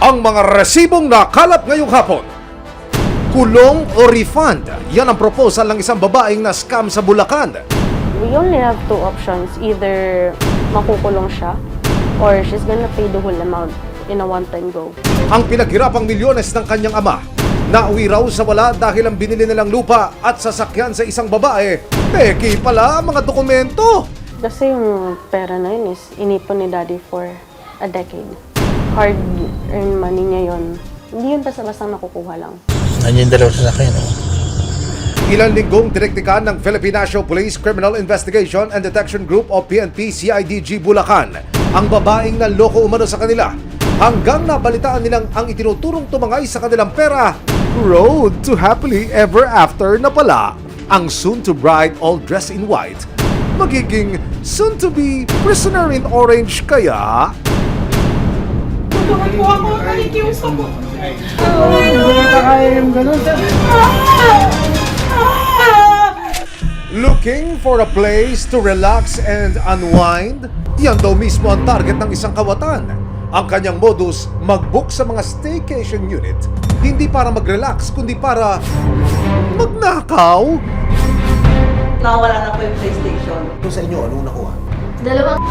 Ang mga resibong nakalap ngayong hapon. Kulong o refund? Yan ang proposal ng isang babaeng na scam sa Bulacan. We only have two options. Either makukulong siya or she's gonna pay the whole amount in a one-time go. Ang pinaghirapang milyones ng kanyang ama, nauwi raw sa wala dahil ang binili nilang lupa at sasakyan sa isang babae, peki pala ang mga dokumento. Kasi yung pera na yun is inipon ni Daddy for a decade. Hard-earned money niya yun. Hindi yun basta-basta nakukuha lang. Nandiyan yung dalawa sasakyan. Ilang linggong direktikan ng Philippine National Police Criminal Investigation and Detection Group o PNP-CIDG Bulacan ang babaeng nanloko umano sa kanila hanggang nabalitaan nilang ang itinuturong tumangay sa kanilang pera. Road to happily ever after na pala ang soon-to-bride all dressed in white. Magiging soon-to-be prisoner in orange kaya? Tulungan po ako, nakikiusap po. Hindi na kaya yung ganun, sir. Looking for a place to relax and unwind? Yan daw mismo ang target ng isang kawatan. Ang kanyang modus, mag-book sa mga staycation unit, hindi para mag-relax, kundi para magnakaw. Nawala na po yung PlayStation. Kung sa inyo, anong nakuha? Dalawang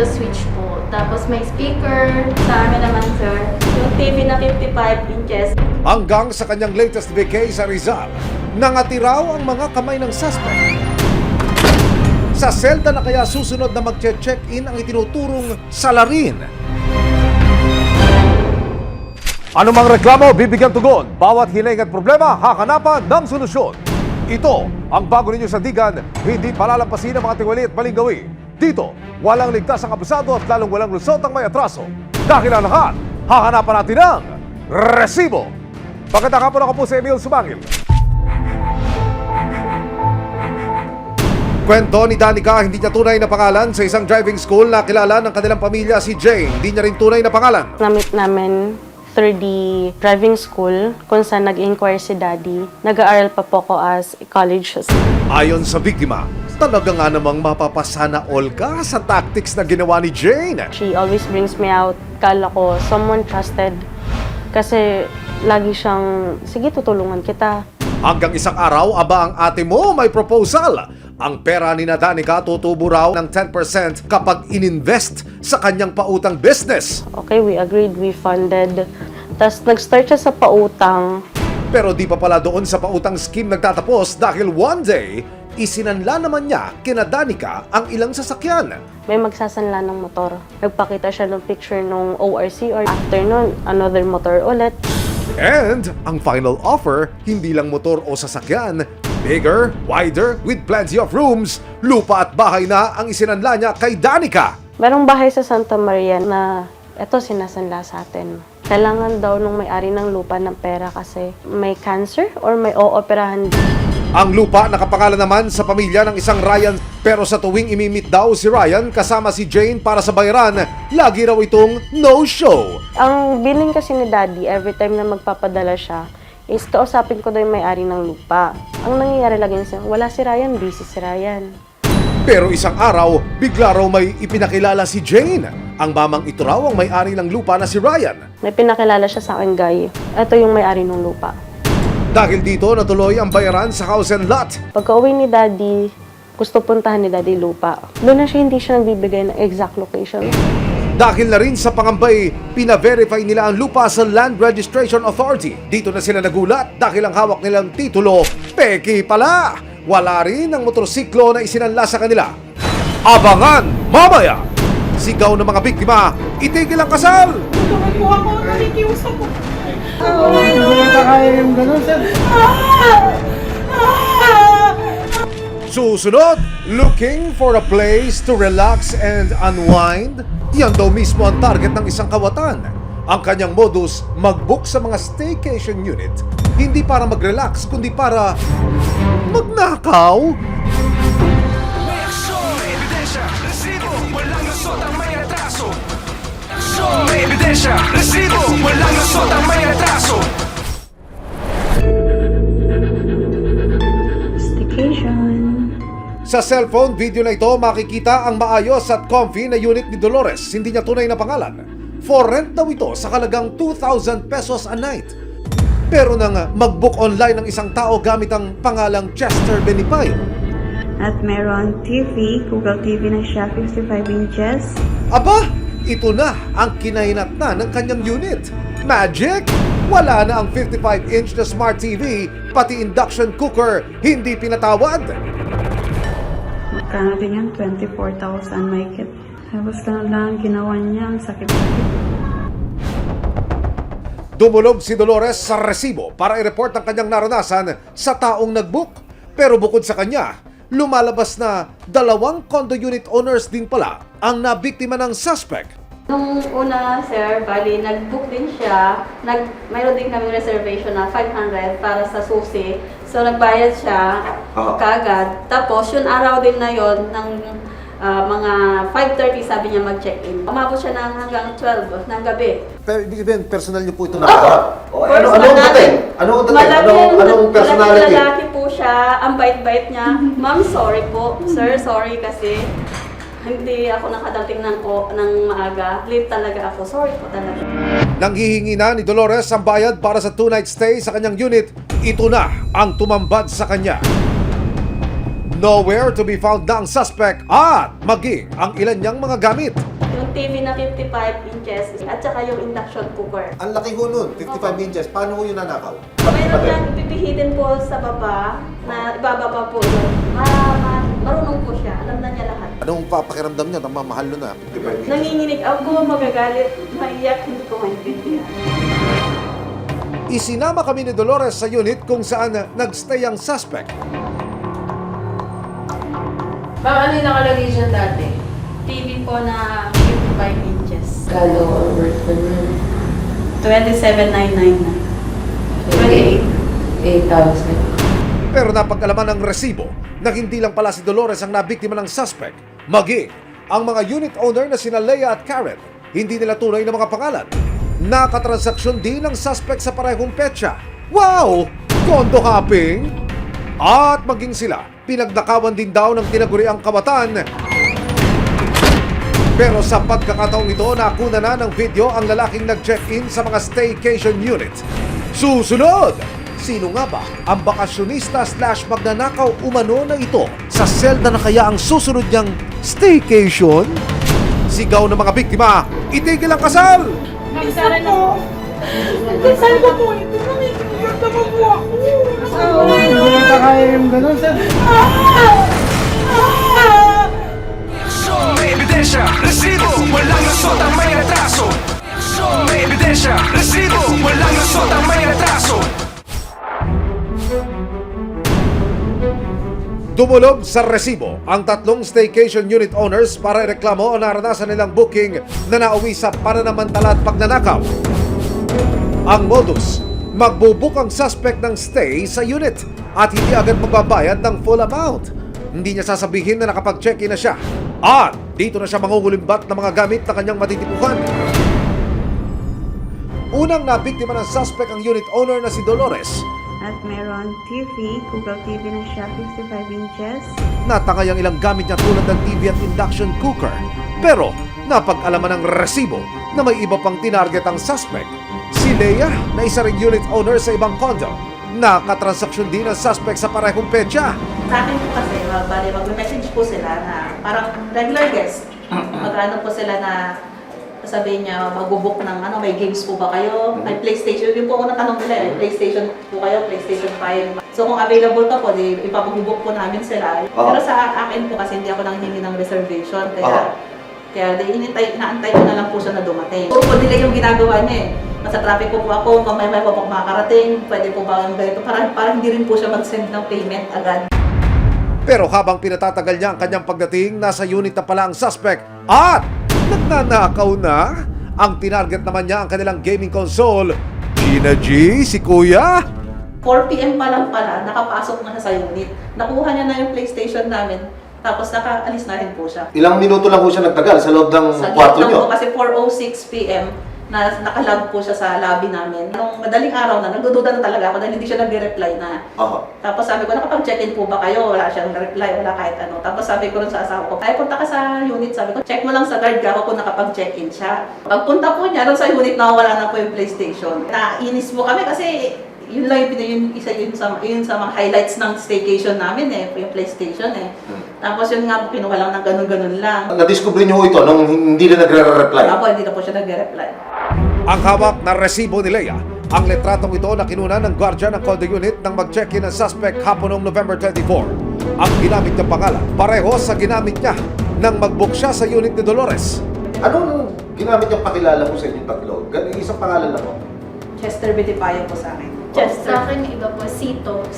switch po. Tapos may speaker. Sa amin naman, sir, yung TV na 55 inches. Hanggang sa kanyang latest vacay sa Rizal, nangatiraw ang mga kamay ng suspect. Sa selda na kaya susunod na mag-check-in ang itinuturong salarin. Anumang reklamo, bibigyan tugon. Bawat hiling at problema, hakanapan ng solusyon. Ito ang bago ninyo sandigan, hindi palalampasin ang mga tiwali at maling gawi. Dito, walang ligtas ang abusado at lalong walang lusot ang may atraso. Dahil ang lahat, hahanapan natin ang resibo. Magandang hapon, ako po si Emil Sumangil. Kwento ni Danica, hindi niya tunay na pangalan sa isang driving school na kilala ng kanilang pamilya si Jane. Hindi niya rin tunay na pangalan. Namit namin through the driving school kung saan nag-inquire si Daddy. Nag-aaral pa po ko as a college student. Ayon sa biktima, talaga nga namang mapapasana all ka sa tactics na ginawa ni Jane. She always brings me out. Kala ko someone trusted. Kasi lagi siyang, sige tutulungan kita. Hanggang isang araw, aba ang ate mo may proposal. Ang pera ni Danica tutubo raw ng 10% kapag ininvest sa kanyang pautang business. Okay, we agreed, we funded. Tapos nag-start siya sa pautang. Pero di pa pala doon sa pautang scheme nagtatapos dahil one day, isinanla naman niya kina Danica ang ilang sasakyan. May magsasanla ng motor. Nagpakita siya ng picture ng ORC or after nun, another motor ulit. And ang final offer, hindi lang motor o sasakyan, bigger, wider, with plenty of rooms, lupa at bahay na ang isinanla niya kay Danica. Merong bahay sa Santa Maria na eto sinasanla sa atin. Kailangan daw nung may-ari ng lupa ng pera kasi may cancer or may ooperahan. Ang lupa nakapangalan naman sa pamilya ng isang Ryan, pero sa tuwing imimit daw si Ryan kasama si Jane para sa bayaran, lagi raw itong no-show. Ang billing kasi ni Daddy, every time na magpapadala siya, is kausapin ko daw yung may-ari ng lupa. Ang nangyayari lagi niya, wala si Ryan, busy si Ryan. Pero isang araw, bigla raw may ipinakilala si Jane. Ang mamang ito raw ang may-ari ng lupa na si Ryan. May pinakilala siya sa akin, Guy. Ito yung may-ari ng lupa. Dahil dito natuloy ang bayaran sa house and lot. Pagka uwi ni Daddy, gusto puntahan ni Daddy lupa. Doon na siya, hindi siya nagbibigay ng exact location. Dahil na rin sa pangambay, pina-verify nila ang lupa sa Land Registration Authority. Dito na sila nagulat dahil ang hawak nilang titulo, peki pala! Wala rin ang motorsiklo na isinanla sa kanila. Abangan mamaya! Sigaw ng mga biktima, itigil ang kasal! Tulungan po ako, nakikiusap po. Hindi na kaya yung ganun, sir. Susunod, looking for a place to relax and unwind? Yan daw mismo ang target ng isang kawatan. Ang kanyang modus, mag-book sa mga staycation unit, hindi para mag-relax, kundi para magnakaw. May aksyon, may ebidensya, resibo, walang lusot ang may atraso. Aksyon, may ebidensya, resibo, walang lusot ang may atraso. Sa cellphone video na ito, makikita ang maayos at comfy na unit ni Dolores. Hindi niya tunay na pangalan. For rent daw ito sa halagang 2,000 pesos a night. Pero nang mag-book online ng isang tao gamit ang pangalang Chester Benipay, At meron TV, Google TV na siya, 55 inches. aba, ito na ang kinahinatnan ng kanyang unit. Magic! Wala na ang 55-inch na smart TV, pati induction cooker, hindi pinatawad. Magkano din yan? 24,000 mahigit. Tapos lang ginawa niya, ang sakit-sakit. Dumulog si Dolores sa resibo para i-report ang kanyang naranasan sa taong nag-book. Pero bukod sa kanya, lumalabas na 2 condo unit owners din pala ang nabiktima ng suspect. Nung una, sir, bali, nag-book din siya. Mayroon din kami reservation na 500 para sa susi. So, nagbayad siya kagad. Tapos, yung araw din na yon ng mga 5:30 sabi niya mag-check-in. Umabot siya ng hanggang 12 ng gabi. Pero ibig sabihin, personal niyo po ito nakita? Anong dating? Anong personality? Malaking lalaki po siya. Ang bait-bait niya. Ma'am, sorry po. Sir, sorry kasi hindi ako nakadating ng maaga. Late talaga ako. Sorry po talaga. Nang hihingi na ni Dolores ang bayad para sa 2-night stay sa kanyang unit, ito na ang tumambad sa kanya. Nowhere to be found na ang suspect at maging ang ilan niyang mga gamit. Yung TV na 55 inches at saka yung induction cooker. Ang laki ho nun, 55 inches. Paano ho yun nanakaw? Mayroon lang ipipihitin po sa baba na ibababa po yun. Marunong po siya. Alam na niya lahat. Anong papakiramdam niya? Mahal nun na, 55 inches. Nanginginig ako, magagalit, maiyak, hindi ko maintindihan. Isinama kami ni Dolores sa unit kung saan nagstay ang suspect. Ma'am, ano yung nakalagay dyan dati? TV po na 55 inches. Galo or worth ko nun? 27,999 na. 8,000. Pero napag-alaman ng resibo na hindi lang pala si Dolores ang nabiktima ng suspect, maging ang mga unit owner na sina Leia at Karen, hindi nila tunay na mga pangalan. Nakatransaksyon din ng suspect sa parehong petsa. Wow! Condo hopping! At maging sila, pinagnakawan din daw ng tinaguriang kawatan. Pero sa pagkakataong ito, nakuna na ng video ang lalaking nag-check-in sa mga staycation unit. Susunod! Sino nga ba ang bakasyonista/magnanakaw umano na ito? Sa selda na kaya ang susunod niyang staycation? Sigaw ng mga biktima, itigil ang kasal! Minsan po! Minsan ko po! Ito naman po ako! Hindi na kaya yung ganun, sir. Aksyon, may ebidensya, resibo, walang lusot ang may atraso. Aksyon, may ebidensya, resibo, walang lusot ang may atraso. Dumulog sa resibo ang 3 staycation unit owners para ireklamo o naranasan nilang booking na nauwi sa pananamantala at pagnanakaw. Ang modus, magbubuk ang suspect ng stay sa unit at hindi agad magbabayad ng full amount. Hindi niya sasabihin na nakapag-check-in na siya at dito na siya mangungulimbat ng mga gamit na kanyang matitipukan. Unang nabiktima ng suspect ang unit owner na si Dolores. At meron TV, Google TV na siya, 55 inches. Natangay ang ilang gamit niya tulad ng TV at induction cooker. Pero napag-alaman ng resibo na may iba pang tinarget ang suspect. Si Leia na isa ring unit owner sa ibang condo. Nakatransaksyon din ang suspect sa parehong petsa. Sa akin po kasi, bali, mag-message po sila na parang regular guest. Mag-ano po sila na sabihin niya, mag-book ng ano, may games po ba kayo? May PlayStation. Yun po ako natanong nila, PlayStation po kayo, PlayStation 5. So kung available pa po, di ipapag-book po namin sila. Pero sa akin po kasi hindi ako nanghingi ng reservation. Kaya inaantay ko na lang po siya na dumating. Puro po nila yung ginagawa niya eh. Nasa traffic po ako, kung may po ako makakarating, pwede po ba yung ganito? Para hindi rin po siya mag-send ng payment agad. Pero habang pinatatagal niya ang kanyang pagdating, nasa unit na pala ang suspect at nagnanakaw na. Ang tinarget naman niya ang kanilang gaming console. Gina G, si Kuya. 4 PM pa lang pala, nakapasok na siya sa unit. Nakuha niya na yung PlayStation namin, tapos nakaalis na rin po siya. Ilang minuto lang ho siya nagtagal sa loob ng Sa kwarto gate lang niyo? po kasi 4:06 PM, na nakalog po siya sa lobby namin. Nung madaling araw na, nagdududa na talaga ako dahil hindi siya nag-reply na. Tapos sabi ko, nakapag-check-in po ba kayo? Wala siyang reply, wala kahit ano. Tapos sabi ko rin sa asawa ko, ay punta ka sa unit. Sabi ko, check mo lang sa guard ka kung nakapag-check-in siya. Pagpunta po niya, doon sa unit, nawawala na po yung PlayStation. Nainis po kami kasi yun lang yun sa mga highlights ng staycation namin yung PlayStation Tapos yun nga po, kinuha lang ng ganun-ganun lang. Na-discover niyo ito nung hindi na nagre-reply? Hindi na po siya nagre-reply. Ang hawak na resibo ni Leia, ang letratong ito na kinuna ng gwardya ng condo unit nang mag-check-in ang suspect hapon noong November 24. Ang ginamit niyang pangalan, pareho sa ginamit niya nang mag-book siya sa unit ni Dolores. Ano ginamit niyang pakilala ko sa inyong tatlo? Isang pangalan lang po. Chester Bitipayo po sa akin. Sa akin, iba po, Sito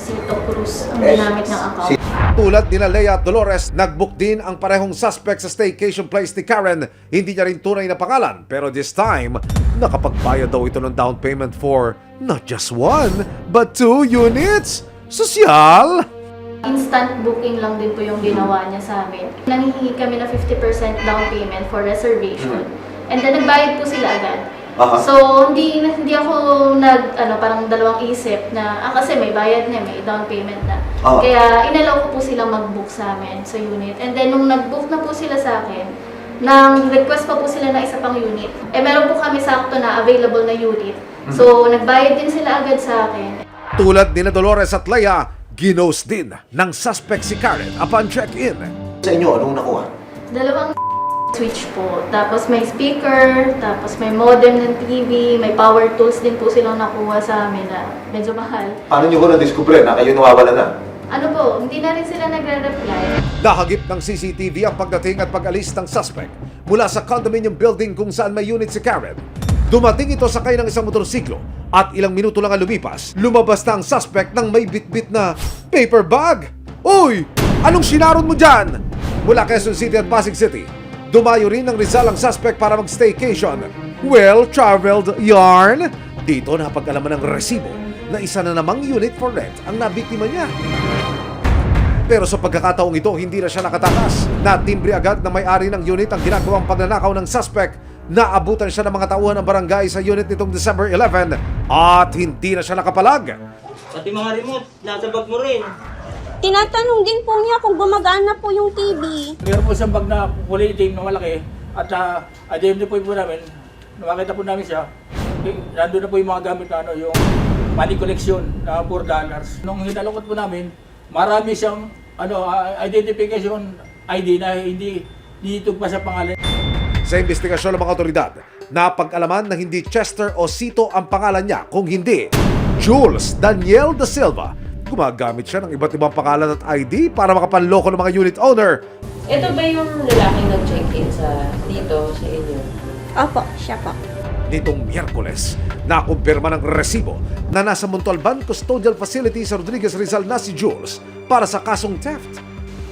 Cruz ang ginamit ng account. Tulad nila Leia at Dolores, nag-book din ang parehong suspect sa staycation place ni Karen. Hindi niya rin tunay na pangalan, pero this time, nakapagbayad daw ito ng down payment for not just 1, but 2 units. Sosyal! Instant booking lang din po yung ginawa niya sa amin. Nanghihingi kami na 50% down payment for reservation. And then nagbayad po sila agad. So, hindi ako parang dalawang isip na, kasi may bayad na, may down payment na. Kaya, inalaw ko po silang mag-book sa amin sa unit. And then, nung nag-book na po sila sa akin, nang request pa po sila na isa pang unit. Meron po kami sakto na available na unit. So, nagbayad din sila agad sa akin. Tulad ni Dolores at Leia, ginos din ng suspect si Karen upon check-in. Sa inyo, anong nakuha? Dalawang switch po. Tapos may speaker, tapos may modem ng TV, may power tools din po silang nakuha sa amin na medyo mahal. Paano niyo ko na-discover na kayo nawawala na? Hindi na rin sila nagre-reply. Nahagip ng CCTV ang pagdating at pag-alis ng suspect mula sa condominium building kung saan may unit si Karen. Dumating ito sakay ng isang motorsiklo at ilang minuto lang ang lumipas, lumabas na ang suspect ng may bitbit na paper bag. Uy! Anong sinaron mo dyan? Mula Quezon City at Pasig City, dumayo rin ng Rizal ang suspect para mag-staycation. Well-traveled yarn. Dito napag-alaman ng resibo na isa na namang unit for rent ang nabiktima niya. Pero sa pagkakataong ito, hindi na siya nakatakas. Natimbre agad na may-ari ng unit ang ginagawang pagnanakaw ng suspect. Naabutan siya ng mga tauhan ng barangay sa unit nitong December 11 at hindi na siya nakapalag. Pati mga remote, nasa bag mo rin. Tinatanong din po niya kung gumagana po yung TV. Meron po siyang bag na kulay itim na malaki at identify po namin, nakakita po namin siya. Nandun na po yung mga gamit na yung money collection na $4. Nung hinalukot po namin, marami siyang identification ID na hindi tugma sa pangalan. Sa investigasyon ng mga otoridad, napag-alaman na hindi Chester o Sito ang pangalan niya, kung hindi Jules Daniel Da Silva. Gumagamit siya ng iba't ibang pangalan at ID para makapanloko ng mga unit owner. Ito ba yung lalaking nag-check-in dito sa inyo? Opo, siya po. Nitong Miyerkules, nakumpirma ng resibo na nasa Montalban Custodial Facility sa Rodriguez Rizal na si Jules para sa kasong theft.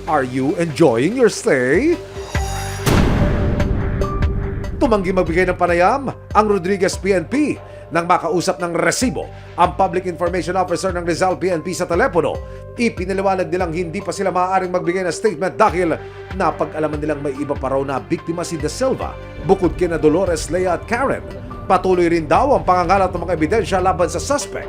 Are you enjoying your stay? Tumanggi magbigay ng panayam ang Rodriguez PNP nang makausap ng resibo ang Public Information Officer ng Rizal PNP sa telepono. Ipinaliwanag nilang hindi pa sila maaaring magbigay ng statement dahil napag-alaman nilang may iba pa raw na biktima si Da Silva bukod kina Dolores, Leia at Karen. Patuloy rin daw ang pangangalat ng mga ebidensya laban sa suspect.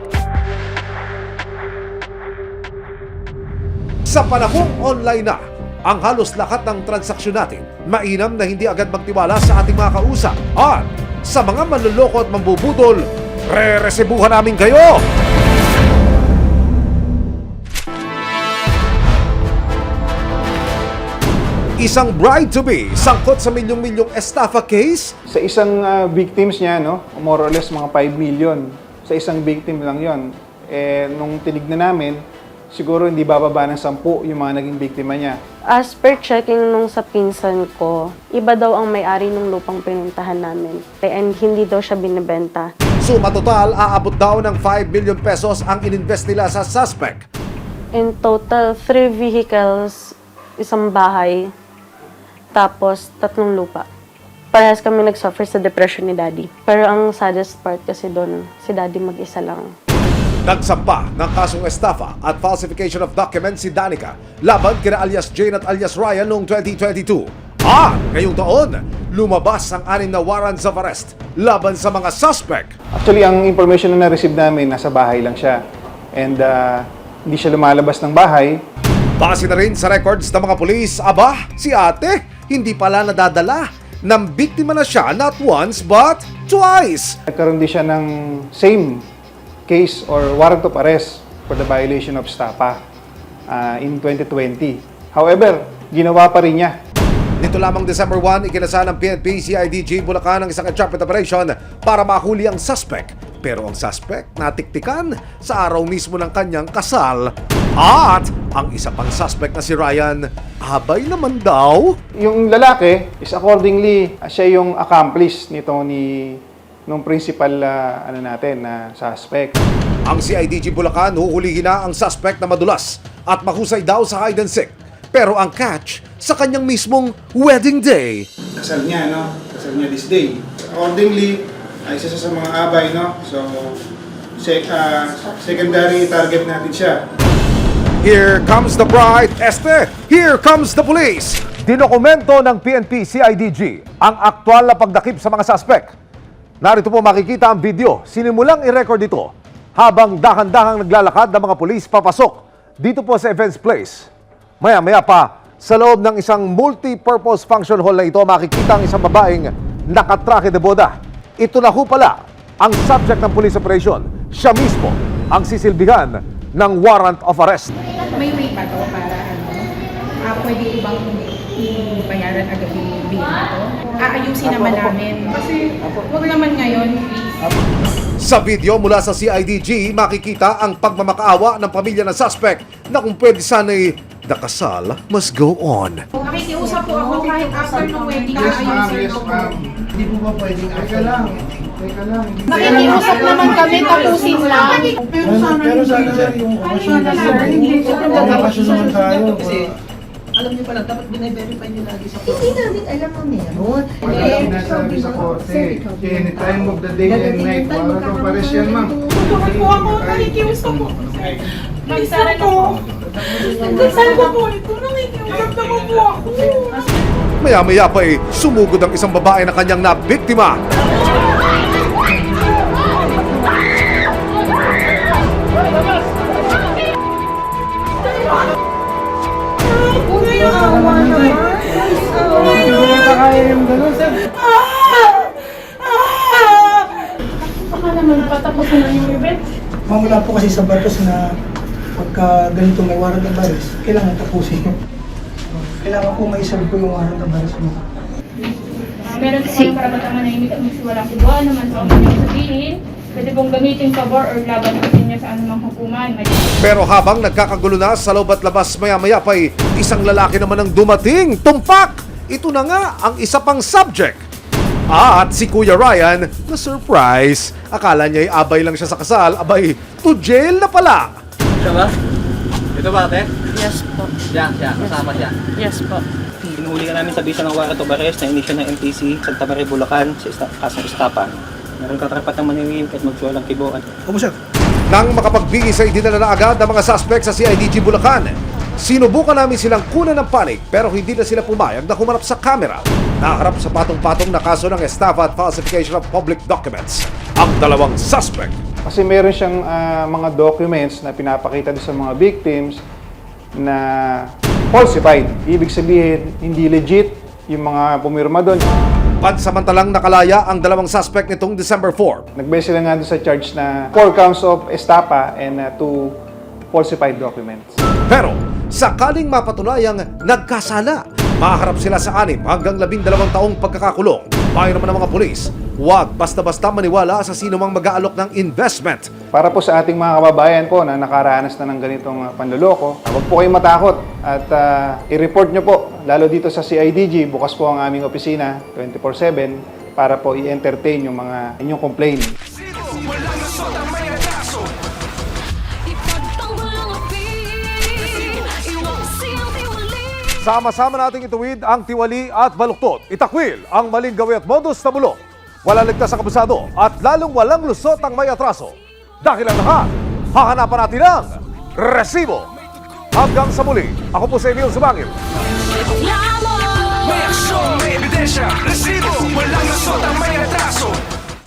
Sa panahong online na ang halos lahat ng transaksyon natin, mainam na hindi agad magtiwala sa ating mga kausap. At sa mga manloloko at mambubudol, re-resibuhan namin kayo! Isang bride-to-be sangkot sa milyong-milyong estafa case? Sa isang victims niya, more or less mga 5 million. Sa isang victim lang yon. Nung tinignan namin, siguro hindi bababa ng 10 yung mga naging biktima niya. As per checking nung sa pinsan ko, iba daw ang may-ari ng lupang pinuntahan namin. And hindi daw siya binibenta. Suma total, aabot daw ng 5 million pesos ang ininvest nila sa suspect. In total, 3 vehicles, isang bahay, tapos 3 lupa. Parehas kami nag-suffer sa depression ni Daddy. Pero ang saddest part kasi doon, si Daddy mag-isa lang. Nagsampa ng kasong estafa at falsification of documents si Danica laban kina alias Jane at alias Ryan noong 2022. At ngayong taon, lumabas ang 6 na warrants of arrest laban sa mga suspect. Actually, ang information na na-receive namin, nasa bahay lang siya. And hindi siya lumalabas ng bahay. Base na rin sa records ng mga pulis, aba, si ate, hindi pala nadadala. Nang biktima na siya not once but twice. Nagkaroon din siya ng same case or warrant of arrest for the violation of STAPA in 2020. However, ginawa pa rin niya. Nito lamang December 1, ikinasa ng PNP CIDG Bulacan ang isang entrapment operation para mahuli ang suspect. Pero ang suspect natiktikan sa araw mismo ng kanyang kasal. At ang isa pang suspect na si Ryan, abay naman daw. Yung lalaki is accordingly, siya yung accomplice nung principal suspect. Ang CIDG Bulacan huhulihin na ang suspect na madulas at mahusay daw sa hide and seek. Pero ang catch sa kanyang mismong wedding day. Kasal niya, no? Kasal niya this day. Accordingly, ay isa sa mga abay, no? So, secondary target natin siya. Here comes the bride, Este! Here comes the police! Dinokumento ng PNP CIDG ang aktwal na pagdakip sa mga suspect. Narito po makikita ang video. Sinimulang i-record ito habang dahan-dahang naglalakad ng mga pulis papasok dito po sa Events Place. Maya-maya pa, sa loob ng isang multi-purpose function hall na ito, makikita ang isang babaeng nakatrake de boda. Ito na ho pala ang subject ng police operation. Siya mismo ang sisilbihan ng warrant of arrest. May way pa to para pwede ko bang ibayaran agad yung bill na to? Aayusin naman namin. Kasi huwag naman ngayon, please. Sa video mula sa CIDG, makikita ang pagmamakaawa ng pamilya ng suspect na kung pwede sana'y the kasal must go on. Nakikiusap po ako kahit after ng wedding. Yes, ma'am. Hindi po ba pwedeng teka lang. Nakikiusap naman kami, tapusin lang. Pero sana sir, yung okasyon na sir. Okasyon naman tayo. Alam niyo pala, dapat binay-verify niyo lagi sa Hindi namin alam mo meron. Wala sinasabi sa korte. Any time of the day and night. Warrant of arrest yan, ma'am. Bakit po ako nakikiusap po? Nagsara po. Nagsara po ito. Nakikiusap naman po ako. Maya-maya pa sumugod ang isang babae na kanyang nabiktima. Baka naman patapos na yung event. Mamula po kasi sa batas na pagka ganito may warrant of arrest, kailangan tapusin. Kailangan po may-serve po yung warrant of arrest mo. Meron po kayong karapatang manahimik at magsiwalang kubuan naman po ang kanyang sabihin. Pwede pong gamitin pabor or laban natin niya sa anumang hukuman. Pero habang nagkakagulo na sa loob at labas, maya-maya pa isang lalaki naman ang dumating. Tumpak! Ito na nga ang isa pang subject. At si Kuya Ryan na surprise. Akala niya abay lang siya sa kasal. Abay, to jail na pala. Siya ba? Ito ba, ate? Yes po. Siya, kasama siya. Yes po. Pinuhuli ka namin sa bisa ng warrant of arrest na inisyo ng MTC sa Santa Maria, Bulacan sa kasong Estapa. Meron ka karapatang manahimik at magsuwalang kibuan. Opo, sir. Nang makapagbigay sa idinala na agad ng mga suspect sa CIDG Bulacan, sinubukan namin silang kunan ng panig pero hindi na sila pumayag na humarap sa camera. Nakaharap sa patong-patong na kaso ng estafa at falsification of public documents ang dalawang suspect. Kasi meron siyang mga documents na pinapakita doon sa mga victims na falsified. Ibig sabihin, hindi legit yung mga pumirma doon. Pansamantalang nakalaya ang dalawang suspect nitong December 4. Nagbase sila nga doon sa charge na 4 counts of estafa and 2 falsified documents. Pero sakaling mapatunayang nagkasala, maharap sila sa 6 hanggang 12 taong pagkakakulong. Payo naman ng mga pulis, huwag basta-basta maniwala sa sino mang mag-aalok ng investment. Para po sa ating mga kababayan po na nakaranas na ng ganitong panloloko, huwag po kayong matakot at i-report nyo po, lalo dito sa CIDG, bukas po ang aming opisina 24/7 para po i-entertain yung mga inyong complaint. Walang lusot ang may atraso. Sama-sama nating ituwid ang tiwali at baluktot. Itakwil ang maling gawi at modus na bulok. Walang ligtas ang kabusado at lalong walang lusot ang may atraso. Dahil ang lahat, hahanapan natin ang resibo. Hanggang sa muli, ako po si Emil Sumangil. May aksyon! ebidensya, resibo, walang lusot ang may atraso.